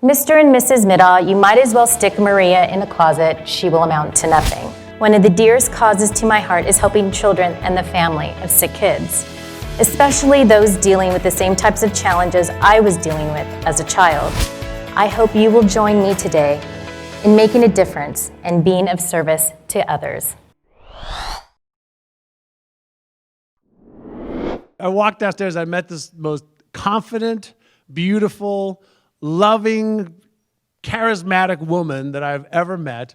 Mr. and Mrs. Middall, you might as well stick Maria in a closet. She will amount to nothing. One of the dearest causes to my heart is helping children and the family of sick kids, especially those dealing with the same types of challenges I was dealing with as a child. I hope you will join me today in making a difference and being of service to others. I walked downstairs, I met this most confident, beautiful, loving, charismatic woman that I've ever met.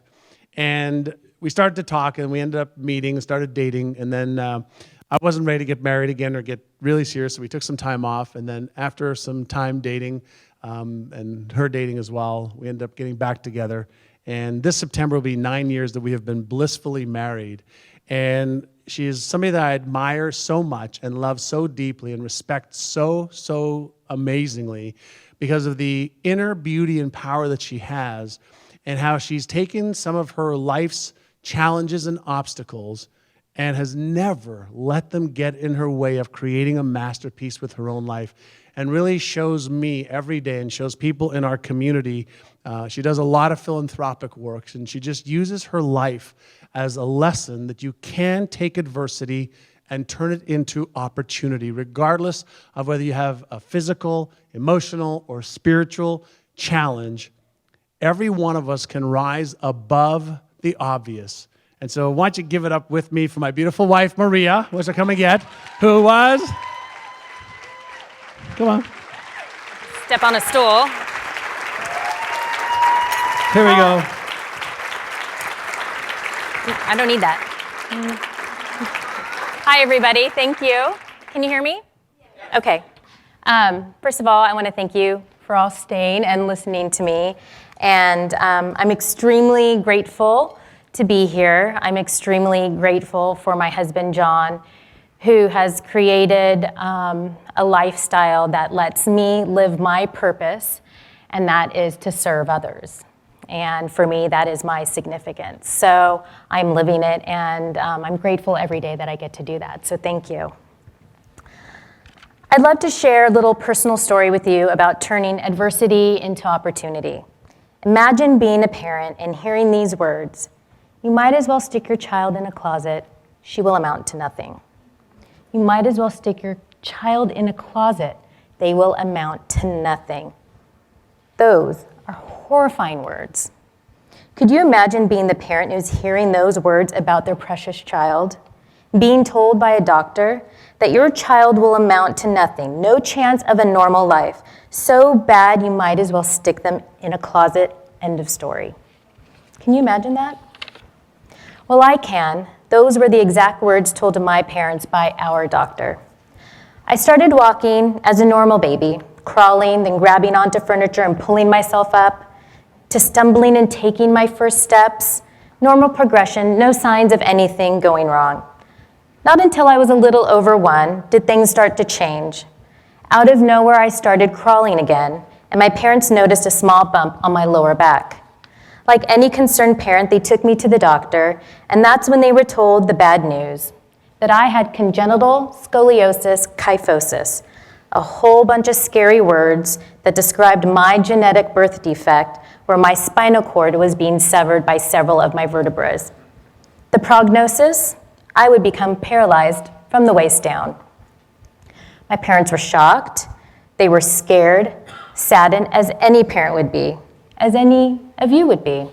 And we started to talk, and we ended up meeting and started dating. And then I wasn't ready to get married again or get really serious, so we took some time off. And then after some time dating, and her dating as well, we ended up getting back together. And this September will be 9 years that we have been blissfully married. And she is somebody that I admire so much and love so deeply and respect so amazingly because of the inner beauty and power that she has and how she's taken some of her life's challenges and obstacles and has never let them get in her way of creating a masterpiece with her own life, and really shows me every day and shows people in our community. She does a lot of philanthropic work, and she just uses her life as a lesson that you can take adversity and turn it into opportunity, regardless of whether you have a physical, emotional, or spiritual challenge. Every one of us can rise above the obvious. And so why don't you give it up with me for my beautiful wife, Maria, which I come and get, who was... Come on. Step on a stool. Here we go. I don't need that. Hi, everybody. Thank you. Can you hear me? Okay. First of all, I want to thank you for all staying and listening to me. And I'm extremely grateful to be here. I'm extremely grateful for my husband, John, who has created a lifestyle that lets me live my purpose, and that is to serve others. And for me, that is my significance. So I'm living it, and I'm grateful every day that I get to do that. So thank you. I'd love to share a little personal story with you about turning adversity into opportunity. Imagine being a parent and hearing these words: you might as well stick your child in a closet. She will amount to nothing. You might as well stick your child in a closet. They will amount to nothing. Those are horrifying words. Could you imagine being the parent who's hearing those words about their precious child? Being told by a doctor that your child will amount to nothing, no chance of a normal life, so bad you might as well stick them in a closet, end of story. Can you imagine that? Well, I can. Those were the exact words told to my parents by our doctor. I started walking as a normal baby, crawling, then grabbing onto furniture and pulling myself up, to stumbling and taking my first steps. Normal progression, no signs of anything going wrong. Not until I was a little over 1 did things start to change. Out of nowhere, I started crawling again, and my parents noticed a small bump on my lower back. Like any concerned parent, they took me to the doctor, and that's when they were told the bad news, that I had congenital scoliosis kyphosis, a whole bunch of scary words that described my genetic birth defect where my spinal cord was being severed by several of my vertebrae. The prognosis? I would become paralyzed from the waist down. My parents were shocked. They were scared, saddened, as any parent would be, as any of you would be.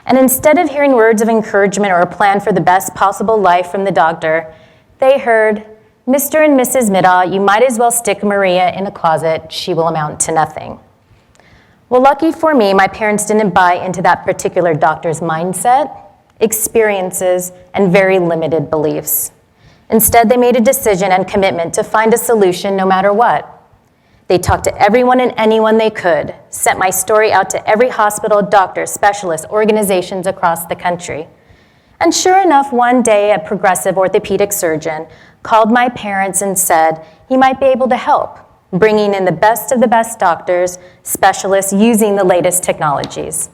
And instead of hearing words of encouragement or a plan for the best possible life from the doctor, they heard, Mr. and Mrs. Middall, you might as well stick Maria in a closet. She will amount to nothing. Well, lucky for me, my parents didn't buy into that particular doctor's mindset, experiences, and very limited beliefs. Instead, they made a decision and commitment to find a solution no matter what. They talked to everyone and anyone they could, sent my story out to every hospital, doctor, specialist, organizations across the country. And sure enough, one day, a progressive orthopedic surgeon called my parents and said he might be able to help, bringing in the best of the best doctors, specialists using the latest technologies.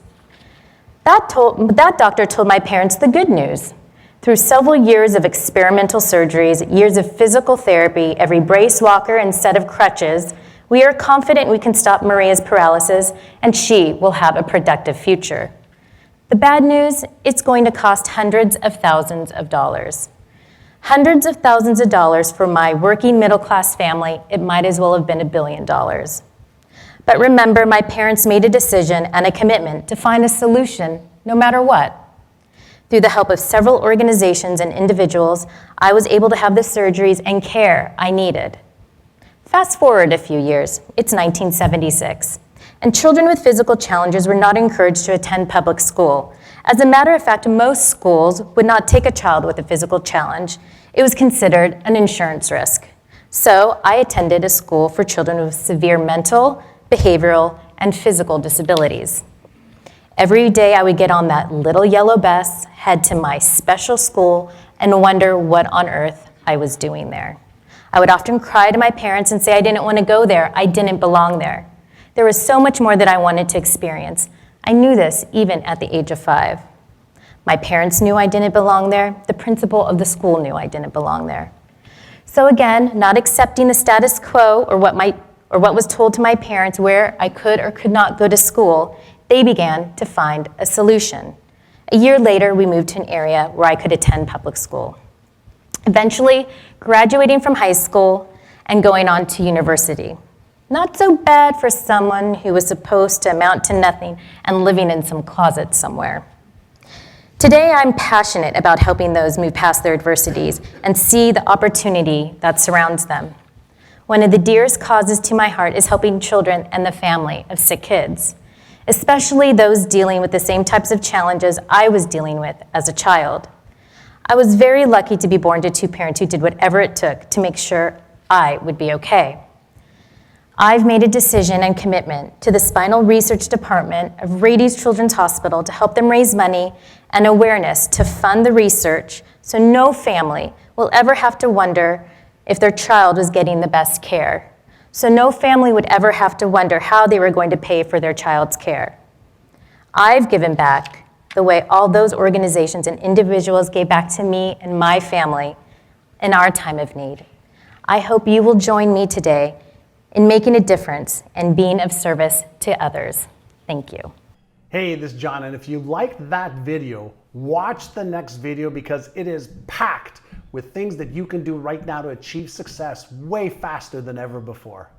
That doctor told my parents the good news. Through several years of experimental surgeries, years of physical therapy, every brace walker and set of crutches We are confident we can stop Maria's paralysis, and she will have a productive future. The bad news, it's going to cost hundreds of thousands of dollars. Hundreds of thousands of dollars for my working middle-class family. It might as well have been $1 billion. But remember, my parents made a decision and a commitment to find a solution no matter what. Through the help of several organizations and individuals, I was able to have the surgeries and care I needed. Fast forward a few years, it's 1976, and children with physical challenges were not encouraged to attend public school. As a matter of fact, most schools would not take a child with a physical challenge. It was considered an insurance risk. So I attended a school for children with severe mental, behavioral, and physical disabilities. Every day I would get on that little yellow bus, head to my special school, and wonder what on earth I was doing there. I would often cry to my parents and say I didn't want to go there, I didn't belong there. There was so much more that I wanted to experience. I knew this even at the age of 5. My parents knew I didn't belong there. The principal of the school knew I didn't belong there. So again, not accepting the status quo or what was told to my parents where I could or could not go to school, they began to find a solution. A year later, we moved to an area where I could attend public school. Eventually, graduating from high school and going on to university. Not so bad for someone who was supposed to amount to nothing and living in some closet somewhere. Today, I'm passionate about helping those move past their adversities and see the opportunity that surrounds them. One of the dearest causes to my heart is helping children and the family of sick kids, especially those dealing with the same types of challenges I was dealing with as a child. I was very lucky to be born to 2 parents who did whatever it took to make sure I would be okay. I've made a decision and commitment to the Spinal Research Department of Rady's Children's Hospital to help them raise money and awareness to fund the research so no family will ever have to wonder if their child was getting the best care. So no family would ever have to wonder how they were going to pay for their child's care. I've given back the way all those organizations and individuals gave back to me and my family in our time of need. I hope you will join me today in making a difference and being of service to others. Thank you. Hey, this is John, and if you liked that video, watch the next video because it is packed with things that you can do right now to achieve success way faster than ever before.